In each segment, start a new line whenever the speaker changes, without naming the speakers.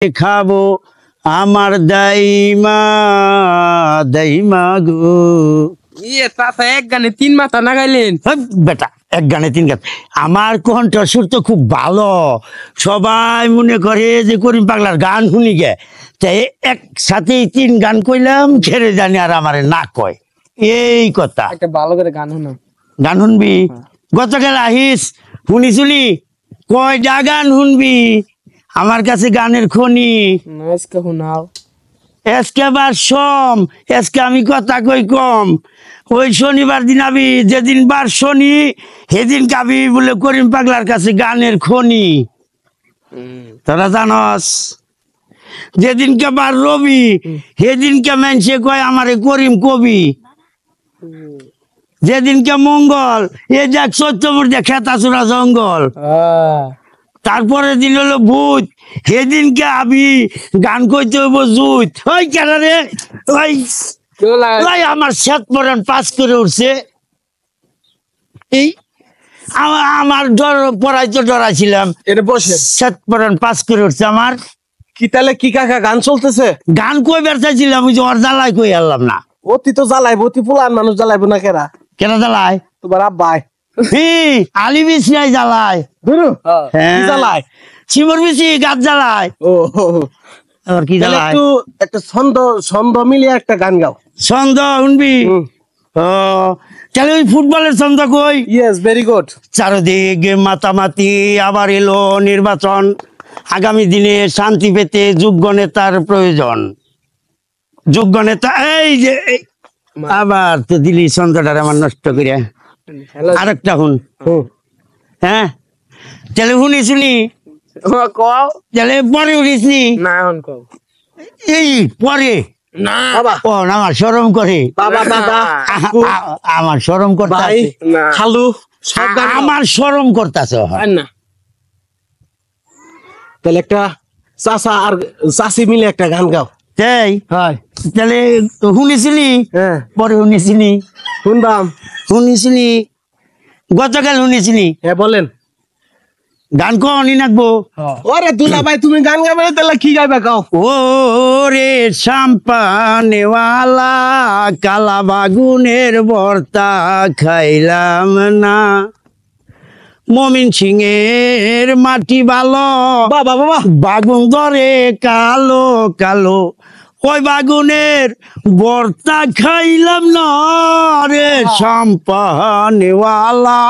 খাবো আমার দাইমা দাইমা গো।
ইয়ে তাতা এক গানে 3 মাথা না গাইলেন
বেটা, এক গানে 3 গান। আমার কণ্ঠস্বর তো খুব ভালো, সবাই মনে করে যে করিম পাগলার গান শুনি গে, তাই একসাথেই 3 গান কইলাম, ছেড়ে জানি আর আমারে না কয়, এই কথা।
একটা ভালো করে গান শুনো।
গান শুনবি? গতকাল আহিস শুনিছুনি, কয়টা গান শুনবি? আমার কাছে গানের খনি।
আজকে শোনাও।
আজকে আবার সম, আজকে আমি কথা কই কম। ওই শনিবার দিন আবি, যেদিন বার শনি সেদিন কাবি বলে করিম পাগলার কাছে গানের খনি। তোরা জানস, যেদিনকে বার রবি সেদিনকে মানুষে কয় আমারে করিম কবি। যেদিনকে মঙ্গল, এ যাক চৈত্রমূর্তি খেতাচুরা জঙ্গল। তারপরে দিন হলো ভূত, সেদিনকে আমি গান করতে হইব জুত। ওই কেন রে, ওই আমার শ্বেত পরান পাস করে উঠছে। এই আমার ডর পড়াইতে ডরাইছিলাম,
এটা বসে
শ্বেত পরান পাস করে উঠছে আমার।
কি তাহলে কি কাকা গান চলতেছে?
গান কই বেরচাইছিলাম, ওই যে ওর জ্বালাই কই আনলাম না।
অতি তো জ্বালাইবো, অতি পুলান মানুষ জ্বালাইবো না কেরা?
কেন জ্বালাই?
তোমার আব্বাই
আলি বিছিয়াই জ্বালায়,
কি জ্বালায়?
চিমর বিছি গাছ জ্বালায়।
ও
আর কি জ্বালায়?
একটু একটা ছন্দ ছন্দ মিলিয়ে একটা গান গাও।
ছন্দ শুনবি? ও তাহলে ওই ফুটবলের ছন্দ কই?
Yes, very good.
চারদিকে মাতামাতি, আবার এলো নির্বাচন, আগামী দিনে শান্তি পেতে যোগ্য নেতার প্রয়োজন। যোগ্য নেতা, এই যে আবার তো দিলি ছন্দটার আমার নষ্ট করে। আরেকটা শুন। হ্যাঁ তাহলে শুনি শুনি, তাহলে পরে উঠিসনি
না এখন কও।
এই পরে
না
বাবা,
ও আমার শরম করে,
বাবা দাদা
আমার শরম
ভাই
করতেছে,
খালু সব গান গাও।
আমার শরম করতেছে।
আর না
তাহলে একটা চাচা আর চাচি মিলে একটা গান গাও।
তাই
হয়
তাহলে শুনেছিলি?
হ্যাঁ
পরে শুনেছিলি?
শুনবাম।
শুনেছিলি গতকাল শুনেছিলি?
হ্যাঁ বলেন।
গান কনি নাকবো?
ওরে দুলা ভাই, তুমি গান গাবে না, তাহলে কি গাইবে গাও।
ও রে সাম্পানেওয়ালা, কালা বাগুনের ভর্তা খাইলাম না, মমিন সিংয়ের মাটি ভালো,
বাবা বাবা
বাগুন ধরে কালো কালো, ওই বাগুনের ভর্তা খাইলাম না রে সাম্পানেওয়ালা,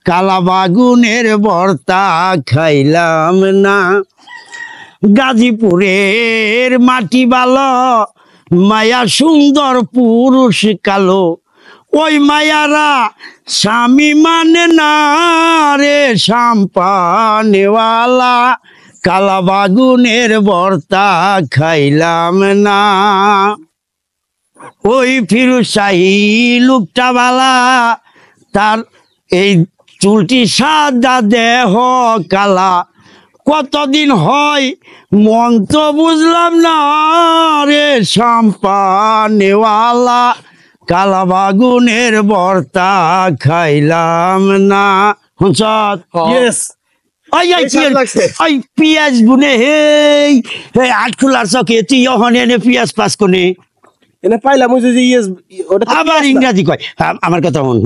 কালা বাগুনের ভর্তা খাইলাম না। গাজীপুরের মাটি ভালো, মায়া সুন্দর পুরুষ কালো, ওই মায়ারা স্বামী মানে না রে সাম্পানেওয়ালা, কালা বাগুনের ভর্তা খাইলাম না। ওই ফিরোজ শাহী লোকটা বালা, তার এই চুলটি সাদা দেহ কালা, কতদিন হয় মন তো বুঝলাম না রে সাম্পানেওয়ালা, কালা বাগুনের ভর্তা খাইলাম না। শুনছ?
ইয়েস
ওই পিয়াজ বুনে হেই আট খোলার চকে তুই এনে পিয়াজ পাস কোনে
এনে পাইলাম ওই যে ইয়েস, ওটা
আবার ইংরাজি কয়। আমার কথা শুন,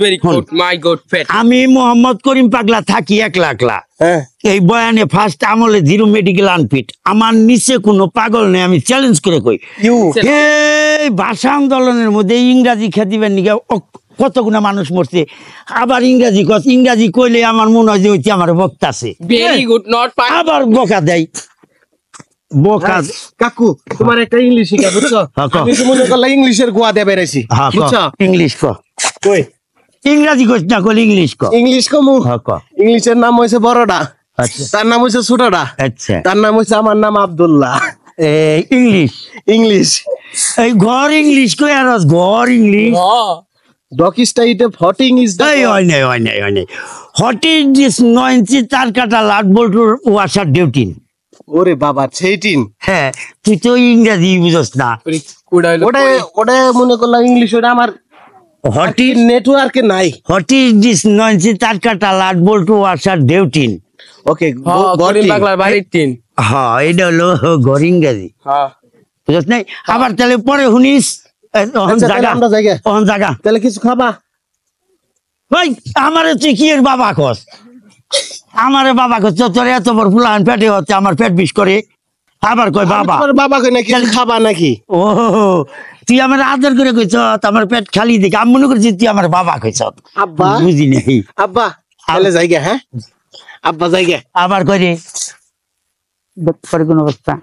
ভেরি গুড মাই গড ফেট।
আমি মোহাম্মদ করিম পাগলা থাকি একলা একলা।
হ্যাঁ
এই বয়ানে ফার্স্ট আমলে 0 মেডিকেল আনফিট, আমার নিচে কোনো পাগল নেই, আমি চ্যালেঞ্জ করে কই। এই ভাষা আন্দোলনের মধ্যে ইংরাজি খ্যাতিবেন নিকে কতগুনা মানুষ মরছে, আবার ইংরাজি কথা, ইংরাজি কইলে আমার মনে হয় যে ওইটি আমার বক্তাছে,
ভেরি গুড নট
আবার বকা দেয় বকা।
কাকু তোমার একটা ইংলিশ শিখা বুঝছো? আমি তো মনে করলাম ইংলিশের গোয়া দিয়ে বেড়াইছি বুঝছো?
ইংলিশ ক
কই
ইংরাজি কইস না, কইলে ইংলিশ ক।
ইংলিশ কমু।
ক
ইংলিশের নাম হইছে বড়ডা,
আচ্ছা
তার নাম হইছে ছোটডা,
আচ্ছা
তার নাম হইছে আমার নাম আব্দুল্লাহ।
ইংলিশ
ইংলিশ
এই ঘর ইংলিশ কই আর ঘর ইংলিশ
ডকি স্টাইটে ফটিং ইজ দ্য
এই হয় নাই হোয়াট ইজ দিস 9 ইঞ্চি তার কাটা লাট বল্টুর ওয়াশার ডিউটি।
ওরে বাবা 18।
হ্যাঁ তুই তো ইংরাজি বুঝছ না।
ওটা ওটা মনে করলাম ইংলিশ, ওটা আমার
হোয়াট ইজ
নেটওয়ার্কে নাই।
হোয়াট ইজ দিস 9 ইঞ্চি তার কাটা লাট বল্টু ওয়াশার ডিউটি।
ওকে
করিম পাগলার বাড়ির টিন।
হ্যাঁ এটা হলো ঘর ইংরেজি
হ্যাঁ
বুঝছ নাই আবার তাহলে পরে শুনিস
আচ্ছা, তাহলে আমরা যাই গে।
জায়গা
তাহলে কিছু খাবা?
ভাই আমারে তুই কি এর বাবা কস আমারে বাবা কস তোর এত বড় ফুলান পেটে হচ্ছে আমার পেট বিষ করে আবার কয় বাবা
তোমার বাবা কই নাকি খাবা নাকি?
ও তুই আমার আদর করে কইছ আমার পেট খালি দেখে আমি মনে করছি তুই আমার বাবা কইছ
আব্বা
বুঝি নাই
আব্বা তাহলে যাই গে। হ্যাঁ আব্বা যাই গে।
আবার করে কোন অবস্থা